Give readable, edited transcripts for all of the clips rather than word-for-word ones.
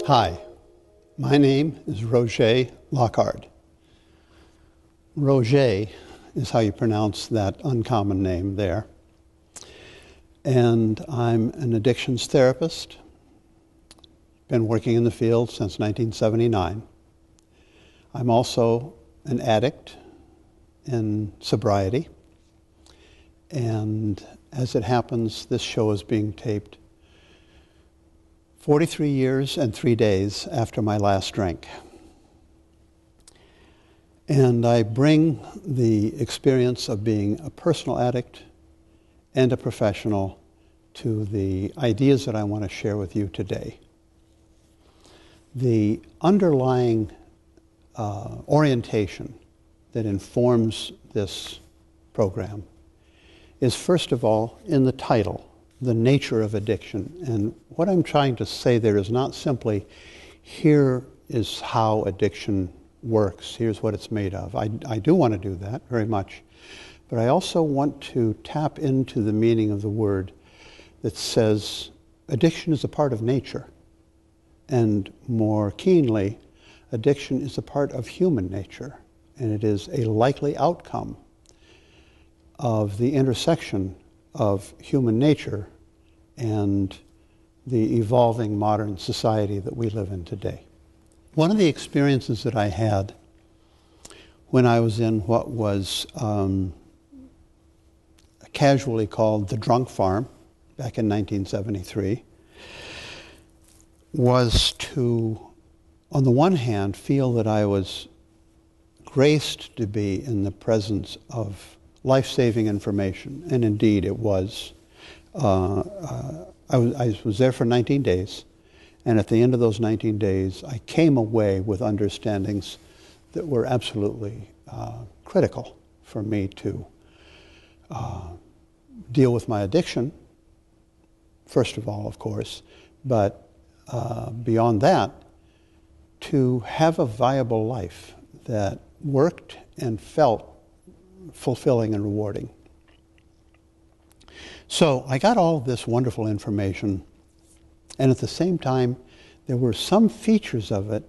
Hi, my name is Roget Lockard. Roget is how you pronounce that uncommon name there. And I'm an addictions therapist. Been working in the field since 1979. I'm also an addict in sobriety. And as it happens, this show is being taped 43 years and 3 days after my last drink. And I bring the experience of being a personal addict and a professional to the ideas that I want to share with you today. The underlying orientation that informs this program is, first of all, in the title, the nature of addiction. And what I'm trying to say there is not simply, here is how addiction works, here's what it's made of. I do want to do that very much. But I also want to tap into the meaning of the word that says addiction is a part of nature. And more keenly, addiction is a part of human nature. And it is a likely outcome of the intersection of human nature and the evolving modern society that we live in today. One of the experiences that I had when I was in what was casually called the drunk farm back in 1973 was to, on the one hand, feel that I was graced to be in the presence of life-saving information, and indeed it was. I was there for 19 days, and at the end of those 19 days, I came away with understandings that were absolutely critical for me to deal with my addiction, first of all, of course, but beyond that, to have a viable life that worked and felt fulfilling and rewarding. So I got all of this wonderful information, and at the same time, there were some features of it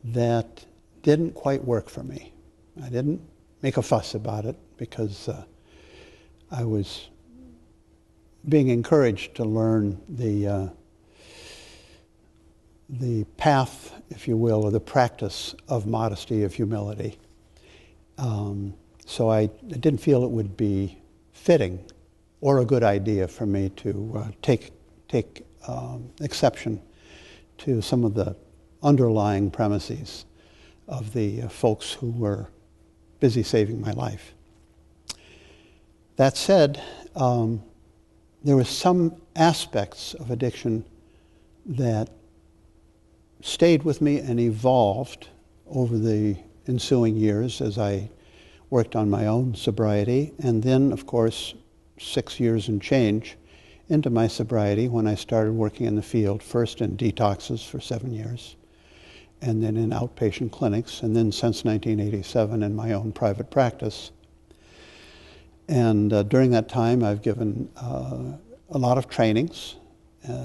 that didn't quite work for me. I didn't make a fuss about it because I was being encouraged to learn the path, if you will, or the practice of modesty, of humility. So I didn't feel it would be fitting or a good idea for me to take exception to some of the underlying premises of the folks who were busy saving my life. That said, there were some aspects of addiction that stayed with me and evolved over the ensuing years as I worked on my own sobriety, and then, of course, 6 years and change into my sobriety when I started working in the field, first in detoxes for 7 years, and then in outpatient clinics, and then since 1987 in my own private practice. And during that time, I've given a lot of trainings,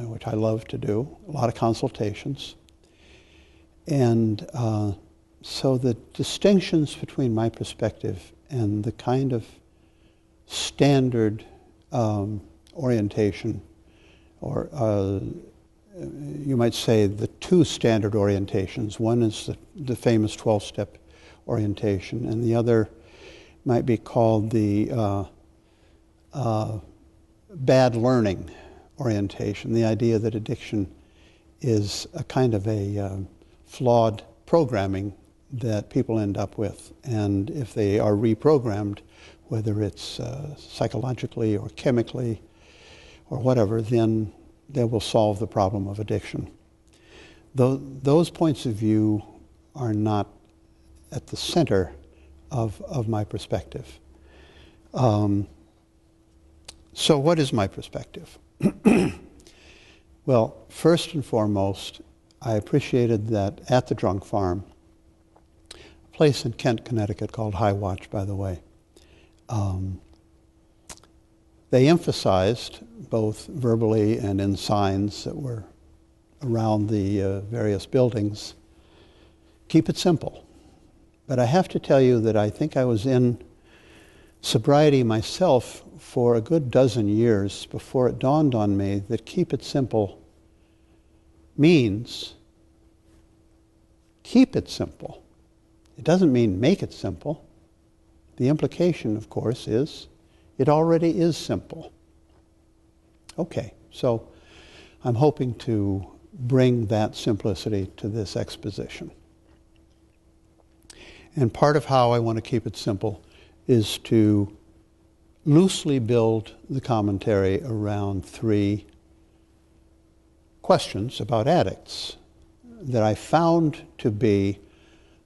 which I love to do, a lot of consultations. And so the distinctions between my perspective and the kind of standard orientation, or you might say the two standard orientations. One is the famous 12-step orientation, and the other might be called the bad learning orientation, the idea that addiction is a kind of a flawed programming that people end up with. And if they are reprogrammed, whether it's psychologically or chemically or whatever, then they will solve the problem of addiction. Those points of view are not at the center of my perspective. So what is my perspective? Well, first and foremost, I appreciated that at the drunk farm, a place in Kent, Connecticut called High Watch, by the way, they emphasized, both verbally and in signs that were around the various buildings. Keep it simple. But I have to tell you that I think I was in sobriety myself for a good dozen years before it dawned on me that keep it simple means keep it simple. It doesn't mean make it simple. The implication, of course, is it already is simple. Okay, so I'm hoping to bring that simplicity to this exposition. And part of how I want to keep it simple is to loosely build the commentary around three questions about addicts that I found to be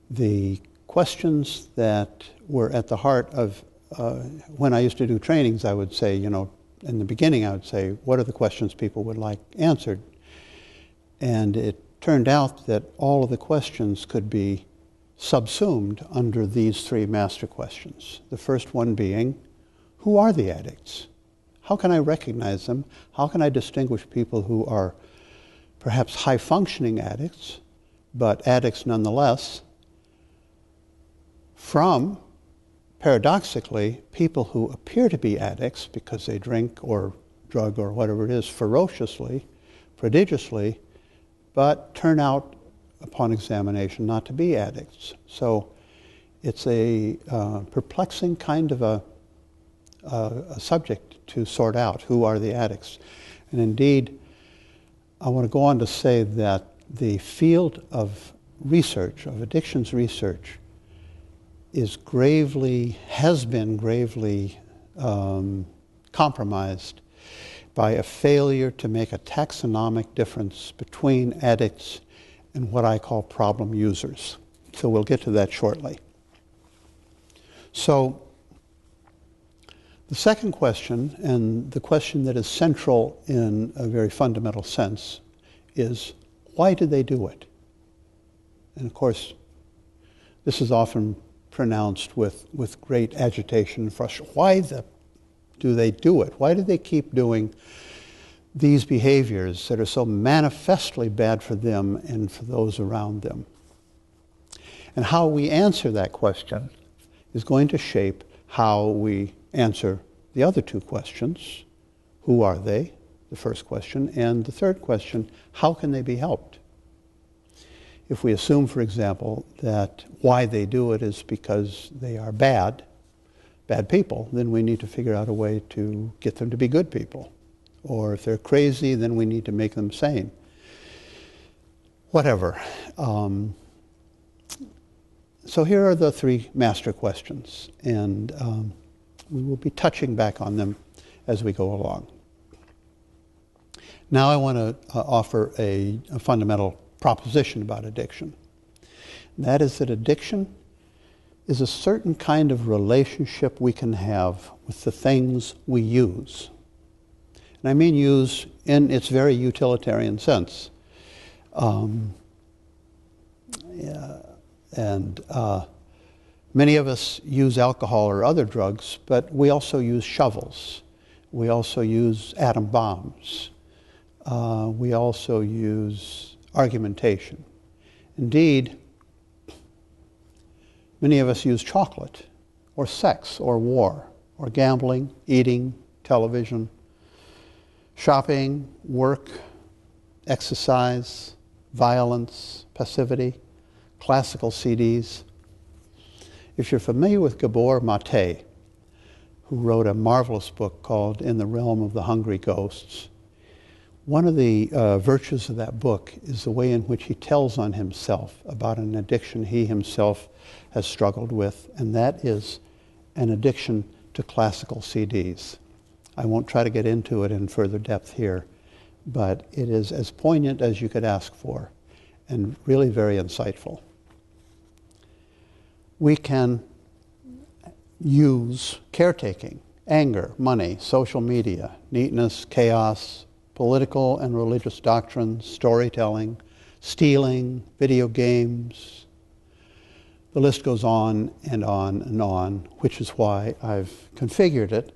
the questions that were at the heart of, when I used to do trainings, I would say, in the beginning I would say, what are the questions people would like answered? And it turned out that all of the questions could be subsumed under these three master questions. The first one being, who are the addicts? How can I recognize them? How can I distinguish people who are perhaps high-functioning addicts, but addicts nonetheless, from, paradoxically, people who appear to be addicts because they drink or drug or whatever it is ferociously, prodigiously, but turn out upon examination not to be addicts. So it's a perplexing kind of a subject to sort out. Who are the addicts? And indeed, I want to go on to say that the field of research, of addictions research, has been gravely compromised by a failure to make a taxonomic difference between addicts and what I call problem users. So we'll get to that shortly. So the second question, and the question that is central in a very fundamental sense, is why did they do it? And of course, this is often pronounced with great agitation and frustration. Why do they do it? Why do they keep doing these behaviors that are so manifestly bad for them and for those around them? And how we answer that question is going to shape how we answer the other two questions. Who are they? The first question. And the third question, how can they be helped? If we assume, for example, that why they do it is because they are bad people, then we need to figure out a way to get them to be good people. Or if they're crazy, then we need to make them sane. Whatever. So here are the three master questions, and we will be touching back on them as we go along. Now I want to offer a fundamental proposition about addiction. And that is that addiction is a certain kind of relationship we can have with the things we use. And I mean use in its very utilitarian sense. Many of us use alcohol or other drugs, but we also use shovels. We also use atom bombs. We also use argumentation. Indeed, many of us use chocolate, or sex, or war, or gambling, eating, television, shopping, work, exercise, violence, passivity, classical CDs. If you're familiar with Gabor Mate, who wrote a marvelous book called In the Realm of the Hungry Ghosts, one of the virtues of that book is the way in which he tells on himself about an addiction he himself has struggled with, and that is an addiction to classical CDs. I won't try to get into it in further depth here, but it is as poignant as you could ask for, and really very insightful. We can use caretaking, anger, money, social media, neatness, chaos, political and religious doctrines, storytelling, stealing, video games. The list goes on and on and on, which is why I've configured it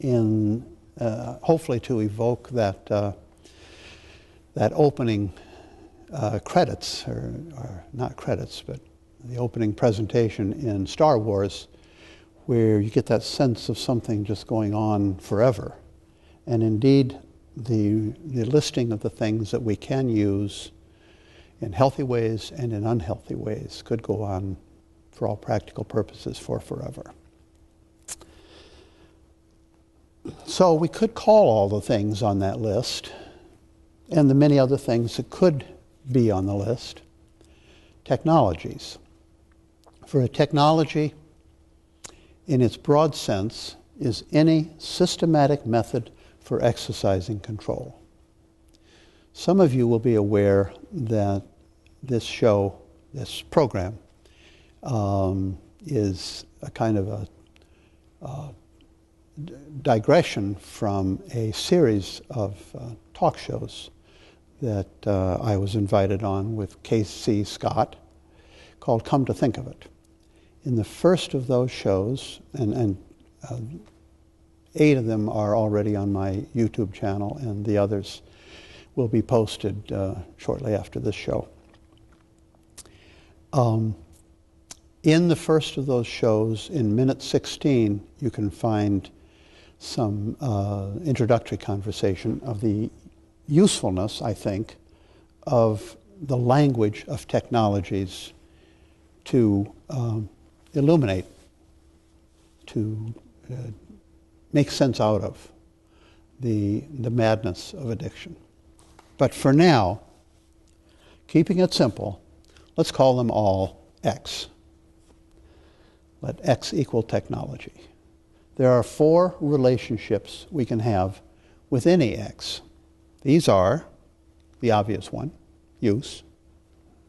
in hopefully to evoke that opening credits, or not credits, but the opening presentation in Star Wars, where you get that sense of something just going on forever. And indeed, the listing of the things that we can use in healthy ways and in unhealthy ways could go on, for all practical purposes, for forever. So we could call all the things on that list, and the many other things that could be on the list, technologies. For a technology, in its broad sense, is any systematic method for exercising control. Some of you will be aware that this show, this program, is a kind of a digression from a series of talk shows that I was invited on with KC Scott, called Come to Think of It. In the first of those shows, and 8 of them are already on my YouTube channel, and the others will be posted shortly after this show. In the first of those shows, in minute 16, you can find some introductory conversation of the usefulness, I think, of the language of technologies to illuminate, to make sense out of the madness of addiction. But for now, keeping it simple, let's call them all X. Let X equal technology. There are 4 relationships we can have with any X. These are the obvious one, use.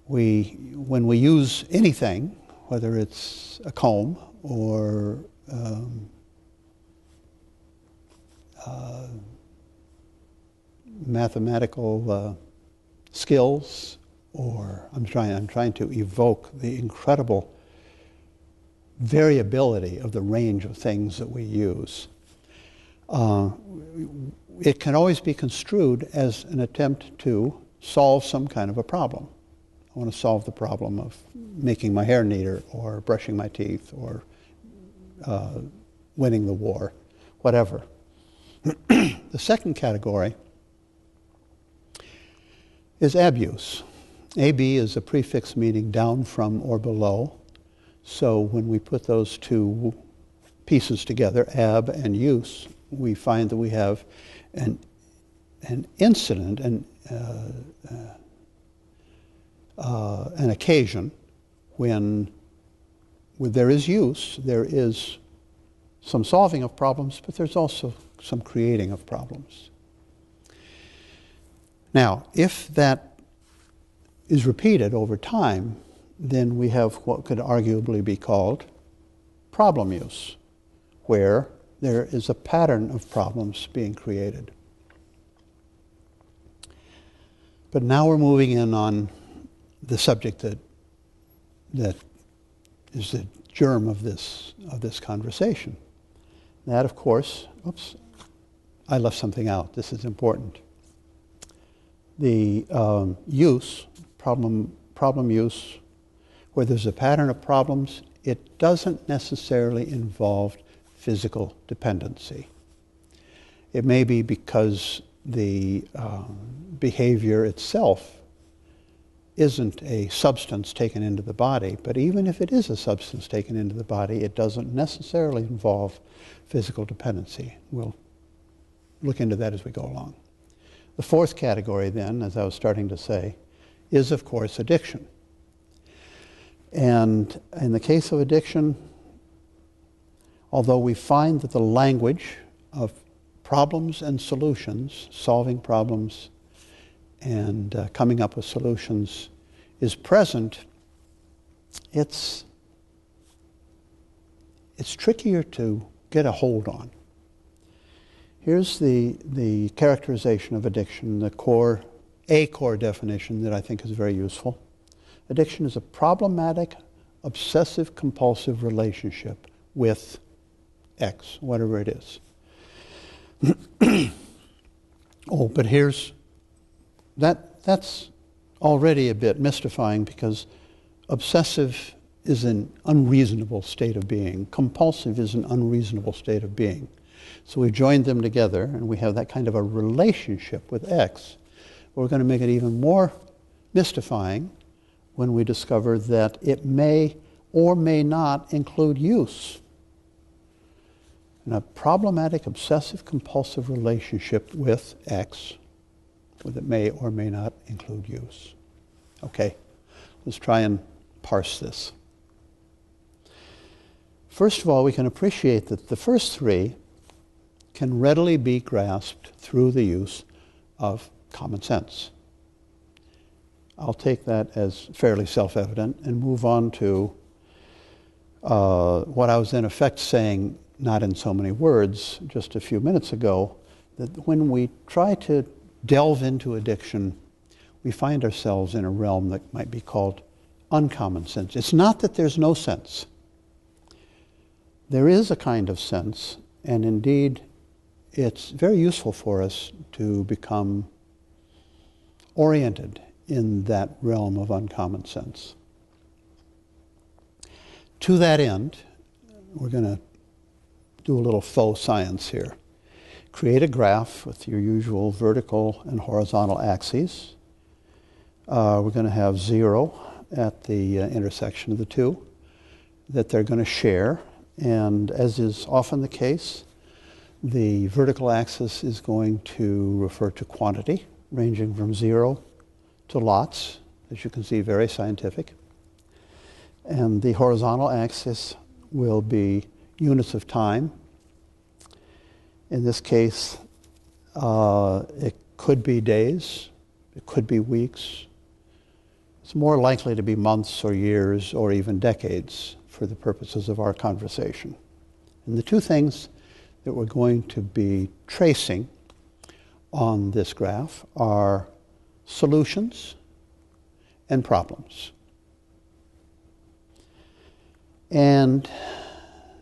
When we use anything, whether it's a comb or mathematical skills, or I'm trying to evoke the incredible variability of the range of things that we use. It can always be construed as an attempt to solve some kind of a problem. I want to solve the problem of making my hair neater, or brushing my teeth, or winning the war, whatever. The second category is abuse. AB is a prefix meaning down from or below. So when we put those 2 pieces together, ab and use, we find that we have an incident, an occasion when there is use, there is some solving of problems, but there's also some creating of problems. Now, if that is repeated over time, then we have what could arguably be called problem use, where there is a pattern of problems being created. But now we're moving in on the subject that is the germ of this conversation. That, of course, oops, I left something out. This is important. The use, problem use, where there's a pattern of problems, it doesn't necessarily involve physical dependency. It may be because the behavior itself isn't a substance taken into the body, but even if it is a substance taken into the body, it doesn't necessarily involve physical dependency. We'll look into that as we go along. The fourth category then, as I was starting to say, is of course addiction. And in the case of addiction, although we find that the language of problems and solutions, solving problems and coming up with solutions is present, it's trickier to get a hold on. Here's the characterization of addiction, a core definition that I think is very useful. Addiction is a problematic, obsessive-compulsive relationship with X, whatever it is. Oh, but that's already a bit mystifying because obsessive is an unreasonable state of being. Compulsive is an unreasonable state of being. So we've joined them together and we have that kind of a relationship with X. We're going to make it even more mystifying when we discover that it may or may not include use. And a problematic obsessive-compulsive relationship with X, that may or may not include use. Okay, let's try and parse this. First of all, we can appreciate that the first three can readily be grasped through the use of common sense. I'll take that as fairly self-evident and move on to what I was in effect saying, not in so many words, just a few minutes ago, that when we try to delve into addiction, we find ourselves in a realm that might be called uncommon sense. It's not that there's no sense. There is a kind of sense, and indeed, it's very useful for us to become oriented in that realm of uncommon sense. To that end, we're going to do a little faux science here. Create a graph with your usual vertical and horizontal axes. We're going to have 0 at the intersection of the two that they're going to share. And as is often the case, the vertical axis is going to refer to quantity, ranging from 0 to lots, as you can see, very scientific. And the horizontal axis will be units of time. In this case, it could be days, it could be weeks. It's more likely to be months or years or even decades for the purposes of our conversation. And the two things that we're going to be tracing on this graph are solutions and problems. And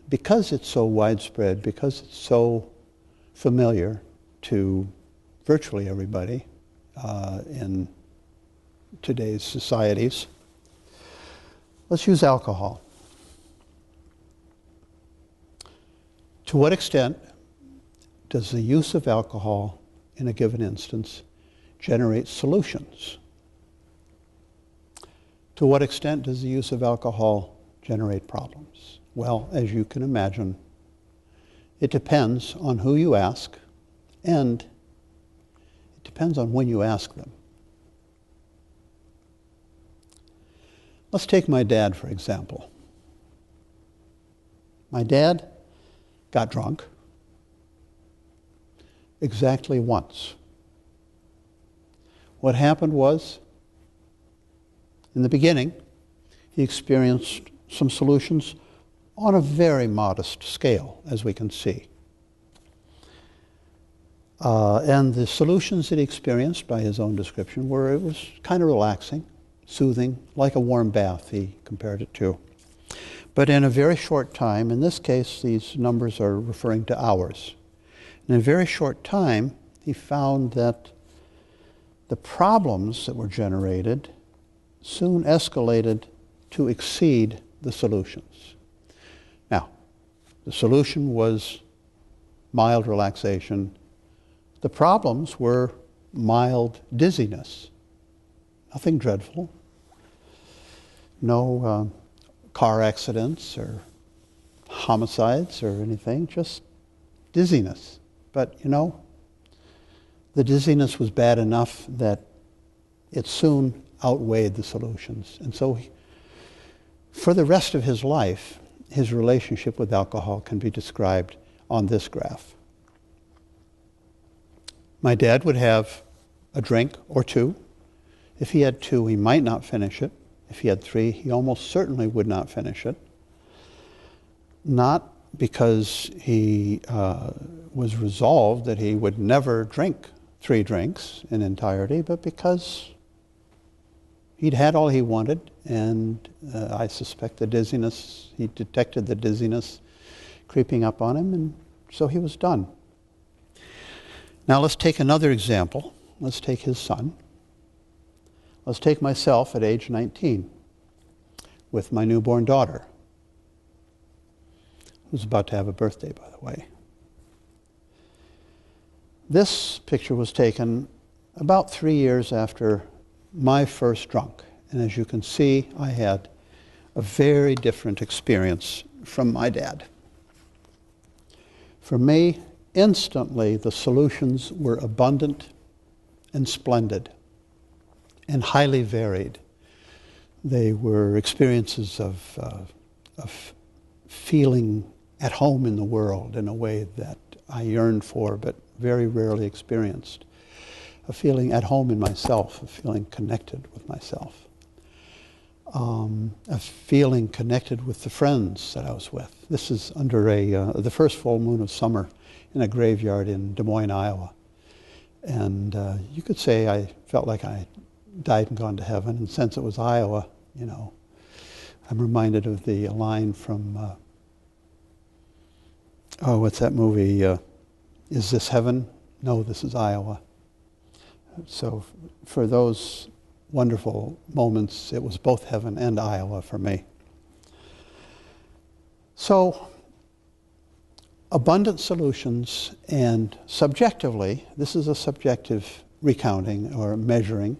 because it's so widespread, because it's so familiar to virtually everybody in today's societies, let's use alcohol. To what extent does the use of alcohol in a given instance generate solutions? To what extent does the use of alcohol generate problems? Well, as you can imagine, it depends on who you ask, and it depends on when you ask them. Let's take my dad, for example. My dad got drunk exactly once. What happened was, in the beginning, he experienced some solutions on a very modest scale, as we can see. And the solutions that he experienced, by his own description, were, it was kind of relaxing, soothing, like a warm bath, he compared it to. But in a very short time, in this case, these numbers are referring to hours. In a very short time, he found that the problems that were generated soon escalated to exceed the solutions. Now, the solution was mild relaxation. The problems were mild dizziness. Nothing dreadful. No car accidents or homicides or anything, just dizziness. But, you know, the dizziness was bad enough that it soon outweighed the solutions. And so for the rest of his life, his relationship with alcohol can be described on this graph. My dad would have a drink or two. If he had 2, he might not finish it. If he had 3, he almost certainly would not finish it. Not because he was resolved that he would never drink 3 drinks in entirety, but because he'd had all he wanted, and I suspect the dizziness, he detected the dizziness creeping up on him, and so he was done. Now let's take another example. Let's take his son. Let's take myself at age 19 with my newborn daughter, who's about to have a birthday, by the way. This picture was taken about 3 years after my first drunk. And as you can see, I had a very different experience from my dad. For me, instantly, the solutions were abundant and splendid and highly varied. They were experiences of feeling at home in the world in a way that I yearned for but very rarely experienced. A feeling at home in myself, a feeling connected with myself. A feeling connected with the friends that I was with. This is under the first full moon of summer in a graveyard in Des Moines, Iowa. And you could say I felt like I died and gone to heaven, and since it was Iowa, you know, I'm reminded of the line from, what's that movie? Is this heaven? No, this is Iowa. So for those wonderful moments, it was both heaven and Iowa for me. So, abundant solutions, and subjectively, this is a subjective recounting or measuring.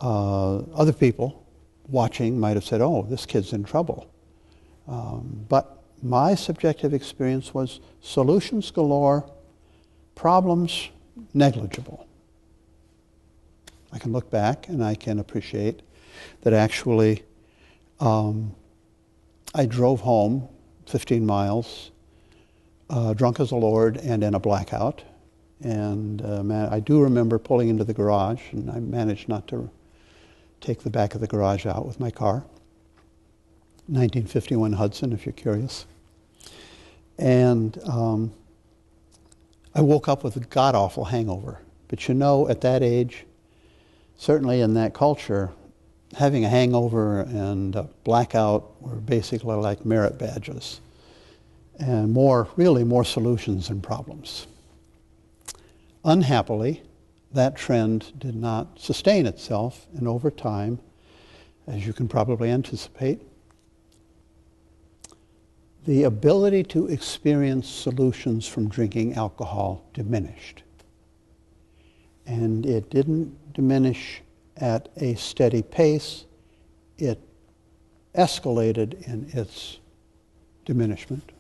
Other people watching might have said, oh, this kid's in trouble. But my subjective experience was solutions galore, problems negligible. I can look back and I can appreciate that actually I drove home 15 miles, drunk as a lord and in a blackout. And I do remember pulling into the garage, and I managed not to take the back of the garage out with my car. 1951 Hudson, if you're curious. And I woke up with a god-awful hangover. But you know, at that age, certainly in that culture, having a hangover and a blackout were basically like merit badges, and really more solutions than problems. Unhappily, that trend did not sustain itself, and over time, as you can probably anticipate, the ability to experience solutions from drinking alcohol diminished. And it didn't diminish at a steady pace. It escalated in its diminishment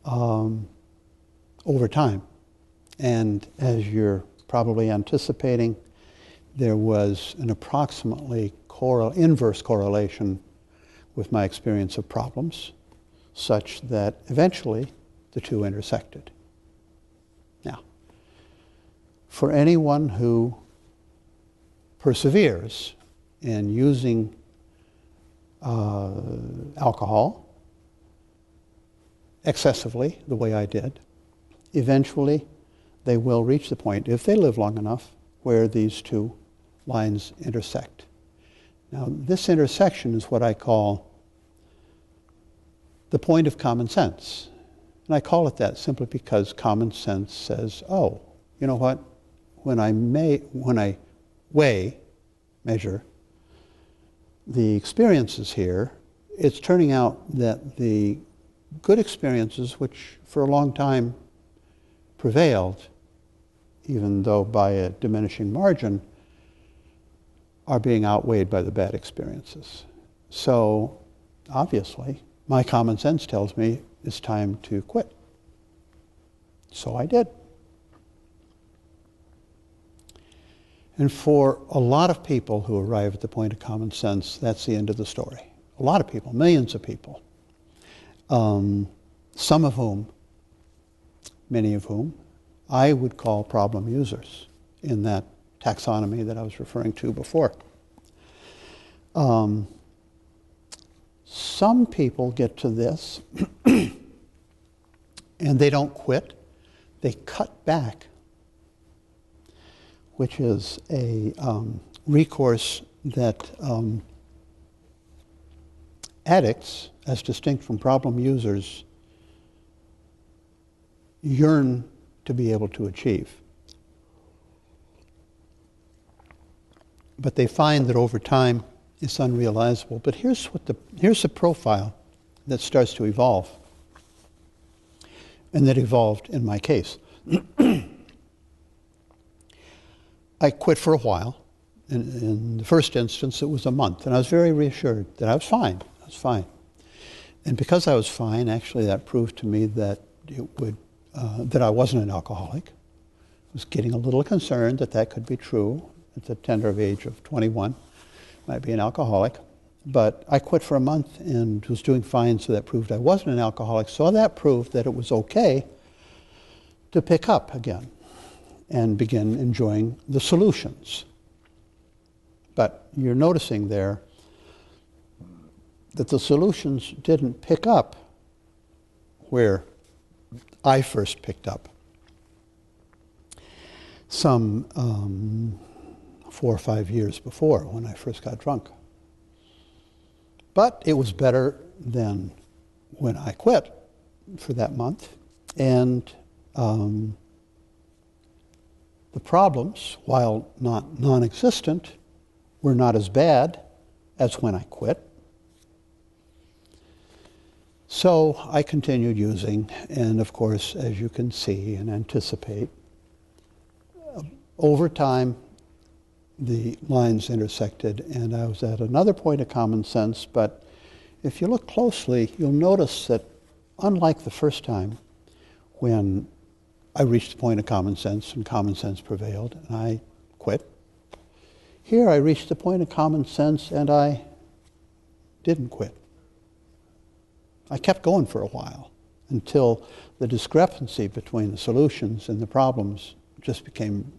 over time. And as you're probably anticipating, there was an approximately inverse correlation with my experience of problems, such that eventually the two intersected. Now, for anyone who perseveres in using alcohol excessively, the way I did, eventually they will reach the point, if they live long enough, where these two lines intersect. Now, this intersection is what I call the point of common sense. And I call it that simply because common sense says, oh, you know what? When I measure the experiences here, it's turning out that the good experiences, which for a long time prevailed, even though by a diminishing margin, are being outweighed by the bad experiences. So, obviously, my common sense tells me it's time to quit. So I did. And for a lot of people who arrive at the point of common sense, that's the end of the story. A lot of people, millions of people. Some of whom, many of whom, I would call problem users in that taxonomy that I was referring to before. Some people get to this and they don't quit, they cut back, which is a recourse that addicts, as distinct from problem users, yearn to be able to achieve. but they find that over time it's unrealizable. But here's the profile that starts to evolve, and that evolved in my case. I quit for a while. In the first instance, it was a month, and I was very reassured that I was fine. I was fine. And because I was fine, actually that proved to me that that I wasn't an alcoholic. I was getting a little concerned that that could be true at the tender age of 21. Might be an alcoholic. But I quit for a month and was doing fine, so that proved I wasn't an alcoholic. So that proved that it was okay to pick up again and begin enjoying the solutions. But you're noticing there that the solutions didn't pick up where I first picked up some 4 or 5 years before, when I first got drunk. But it was better than when I quit for that month. And the problems, while not non-existent, were not as bad as when I quit. So I continued using, and of course, as you can see and anticipate, over time, the lines intersected, and I was at another point of common sense. But if you look closely, you'll notice that unlike the first time, when I reached the point of common sense and common sense prevailed and I quit, here I reached the point of common sense and I didn't quit. I kept going for a while until the discrepancy between the solutions and the problems just became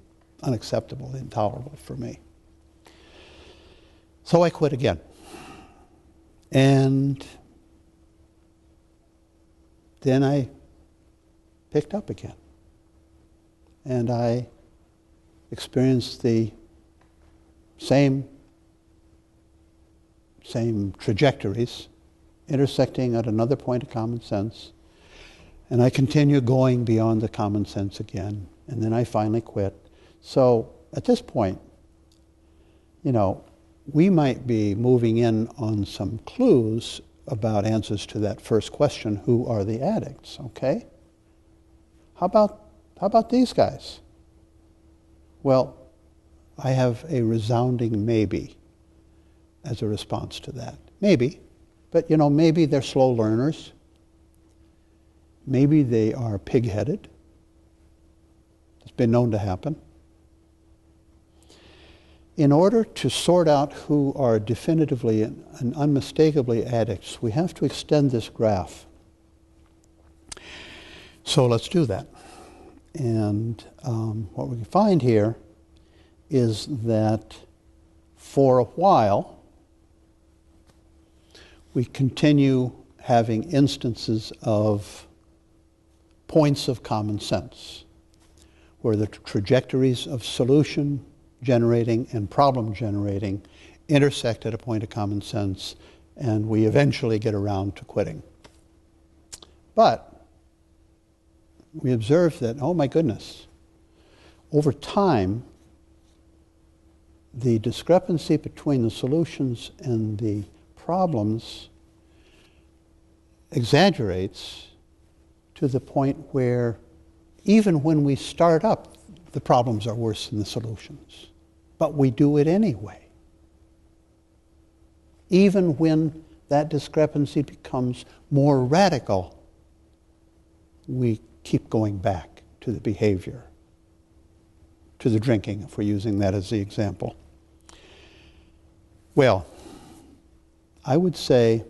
unacceptable, intolerable for me. So I quit again. And then I picked up again. And I experienced the same trajectories intersecting at another point of common sense. And I continue going beyond the common sense again. And then I finally quit. So at this point, we might be moving in on some clues about answers to that first question: who are the addicts? Okay? How about these guys? Well, I have a resounding maybe as a response to that. Maybe. But maybe they're slow learners. Maybe they are pig-headed. It's been known to happen. In order to sort out who are definitively and unmistakably addicts, we have to extend this graph. So let's do that. And what we can find here is that for a while, we continue having instances of points of common sense, where the trajectories of solution generating and problem generating intersect at a point of common sense, and we eventually get around to quitting. But we observe that, oh my goodness, over time, the discrepancy between the solutions and the problems exaggerates to the point where even when we start up, the problems are worse than the solutions. But we do it anyway. Even when that discrepancy becomes more radical, we keep going back to the behavior, to the drinking, if we're using that as the example. Well, I would say,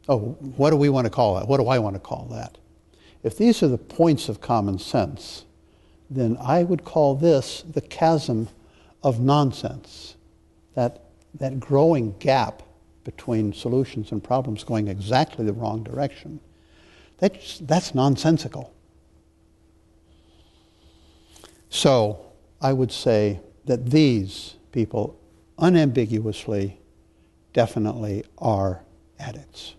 what do we want to call that? What do I want to call that? If these are the points of common sense, then I would call this the chasm of nonsense, that growing gap between solutions and problems going exactly the wrong direction. That's nonsensical. So I would say that these people unambiguously, definitely are addicts.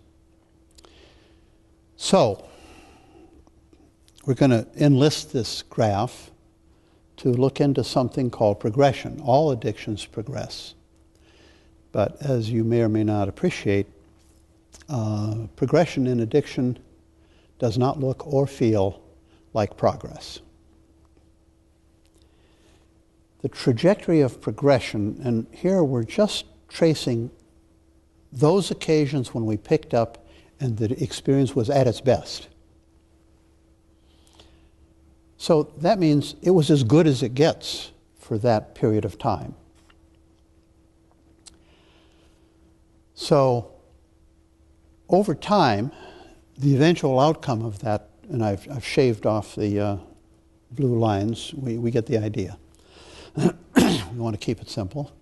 So we're going to enlist this graph to look into something called progression. All addictions progress. But as you may or may not appreciate, progression in addiction does not look or feel like progress. The trajectory of progression, and here we're just tracing those occasions when we picked up and the experience was at its best. So that means it was as good as it gets for that period of time. So over time, the eventual outcome of that, and I've shaved off the blue lines, we get the idea. We want to keep it simple.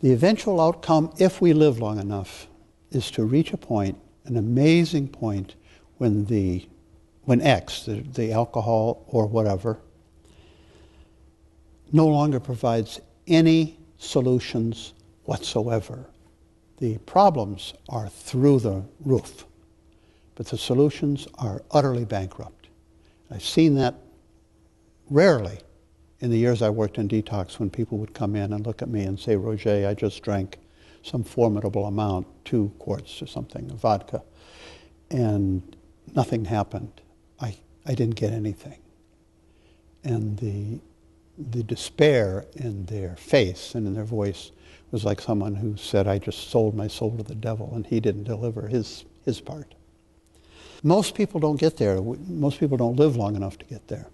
The eventual outcome, if we live long enough, is to reach a point, an amazing point, when X, the alcohol or whatever, no longer provides any solutions whatsoever. The problems are through the roof, but the solutions are utterly bankrupt. I've seen that rarely in the years I worked in detox, when people would come in and look at me and say, Roget, I just drank some formidable amount, 2 quarts or something of vodka, and nothing happened. I didn't get anything. And the despair in their face and in their voice was like someone who said, I just sold my soul to the devil, and he didn't deliver his part. Most people don't get there. Most people don't live long enough to get there.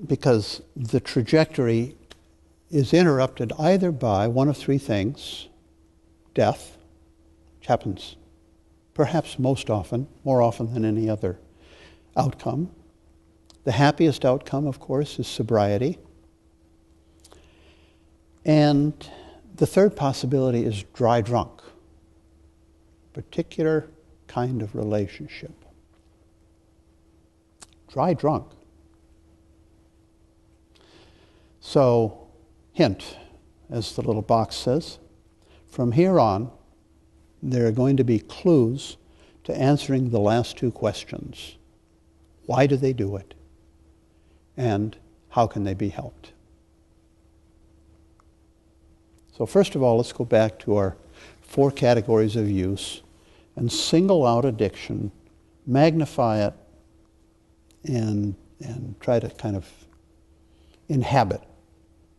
Because the trajectory is interrupted either by one of 3 things: death, which happens perhaps most often, more often than any other outcome. The happiest outcome, of course, is sobriety. And the third possibility is dry drunk, particular kind of relationship. Dry drunk. So, hint, as the little box says, from here on, there are going to be clues to answering the last 2 questions. Why do they do it? And how can they be helped? So first of all, let's go back to our 4 categories of use and single out addiction, magnify it, and try to kind of inhabit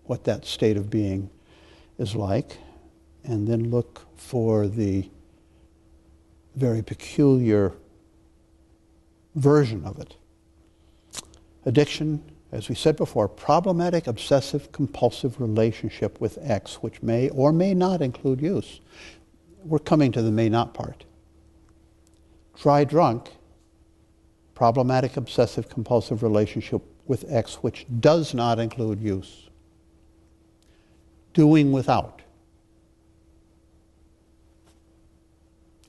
what that state of being is like, and then look for the very peculiar version of it. Addiction, as we said before, problematic obsessive compulsive relationship with X, which may or may not include use. We're coming to the may not part. Dry drunk, problematic obsessive compulsive relationship with X, which does not include use. Doing without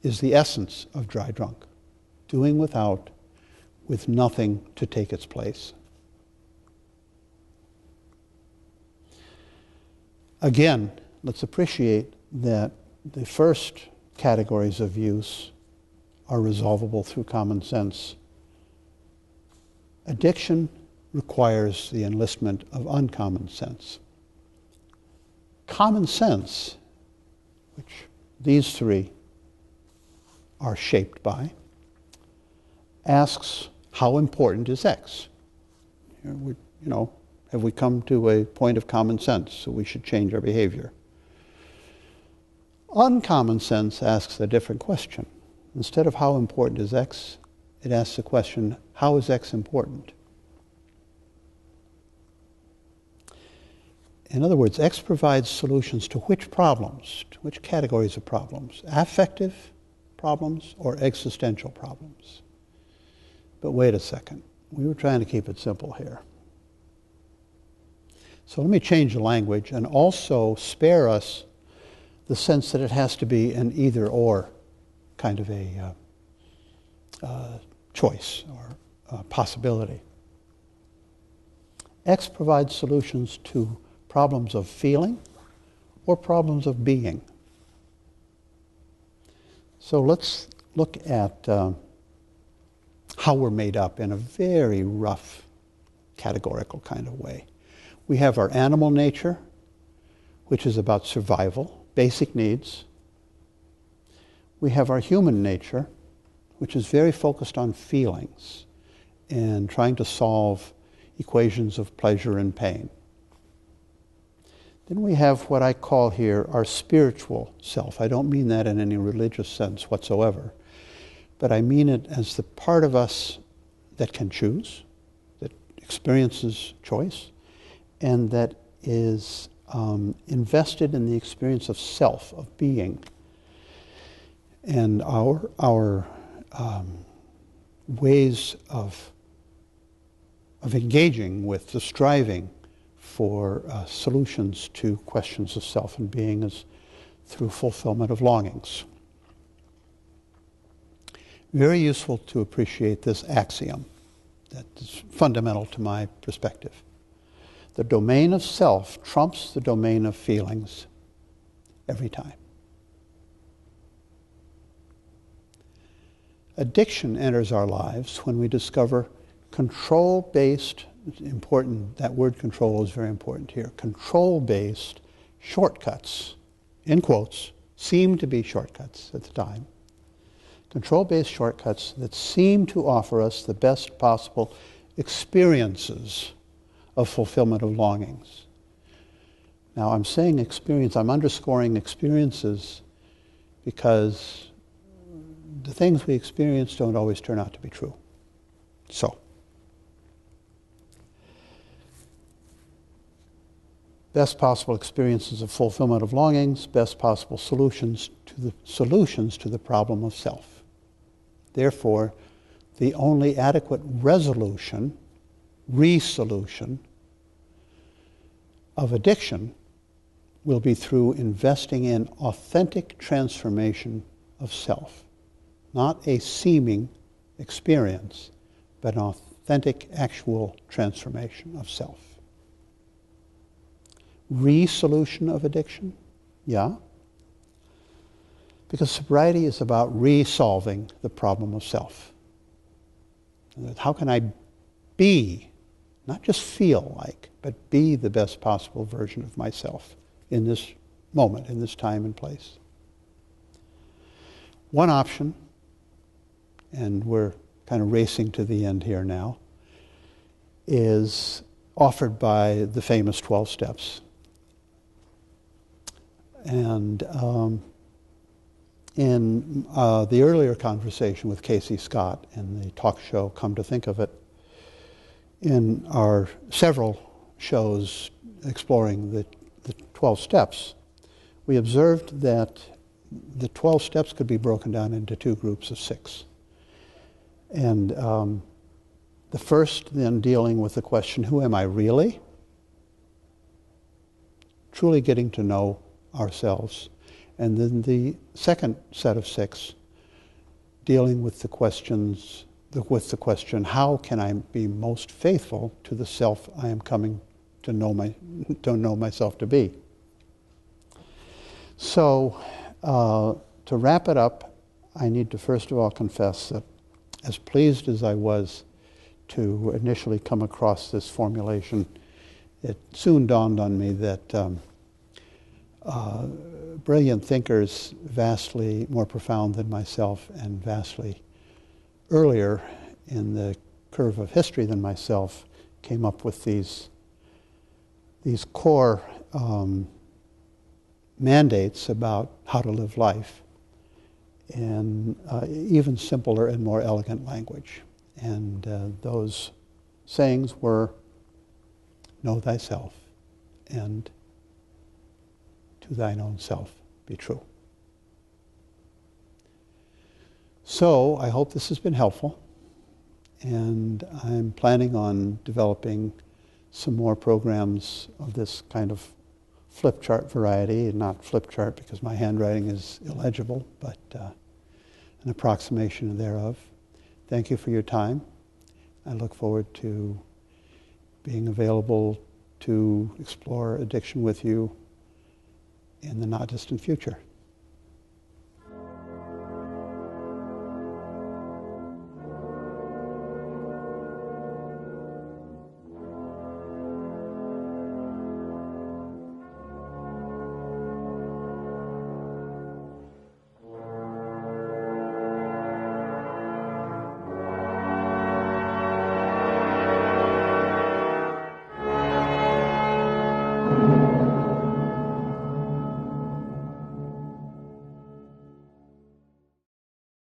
is the essence of dry drunk. Doing without, with nothing to take its place. Again, let's appreciate that the first categories of use are resolvable through common sense. Addiction requires the enlistment of uncommon sense. Common sense, which these 3 are shaped by, asks, how important is X? Have we come to a point of common sense, so we should change our behavior? Uncommon sense asks a different question. Instead of how important is X, it asks the question, how is X important? In other words, X provides solutions to which problems, to which categories of problems? Affective problems or existential problems? But wait a second. We were trying to keep it simple here. So let me change the language and also spare us the sense that it has to be an either-or kind of a choice or a possibility. X provides solutions to problems of feeling or problems of being. So let's look at how we're made up in a very rough, categorical kind of way. We have our animal nature, which is about survival, basic needs. We have our human nature, which is very focused on feelings and trying to solve equations of pleasure and pain. Then we have what I call here our spiritual self. I don't mean that in any religious sense whatsoever, but I mean it as the part of us that can choose, that experiences choice, and that is invested in the experience of self, of being. And our ways of engaging with the striving for solutions to questions of self and being is through fulfillment of longings. Very useful to appreciate this axiom that is fundamental to my perspective. The domain of self trumps the domain of feelings every time. Addiction enters our lives when we discover control-based, important, that word control is very important here, control-based shortcuts, in quotes, seem to be shortcuts at the time, control-based shortcuts that seem to offer us the best possible experiences of fulfillment of longings. Now I'm saying experience, I'm underscoring experiences because the things we experience don't always turn out to be true. So, best possible experiences of fulfillment of longings, best possible solutions to the problem of self. Therefore, the only adequate resolution, resolution of addiction will be through investing in authentic transformation of self. Not a seeming experience, but an authentic, actual transformation of self. Resolution of addiction? Yeah. Because sobriety is about resolving the problem of self. How can I be, not just feel like, but be the best possible version of myself in this moment, in this time and place? One option, and we're kind of racing to the end here now, is offered by the famous 12 steps. And in the earlier conversation with KC Scott in the talk show Come to Think of It, in our several shows exploring the 12 steps, we observed that the 12 steps could be broken down into two groups of 6. And the first then dealing with the question, who am I really? Truly getting to know ourselves. And then the second set of 6 dealing with the question, how can I be most faithful to the self I am coming to know myself to be? So to wrap it up, I need to first of all confess that as pleased as I was to initially come across this formulation, it soon dawned on me that brilliant thinkers vastly more profound than myself and vastly earlier in the curve of history than myself came up with these core mandates about how to live life in even simpler and more elegant language. And those sayings were, know thyself, and to thine own self be true. So I hope this has been helpful, and I'm planning on developing some more programs of this kind of flip chart variety, not flip chart because my handwriting is illegible, but an approximation thereof. Thank you for your time. I look forward to being available to explore addiction with you in the not distant future.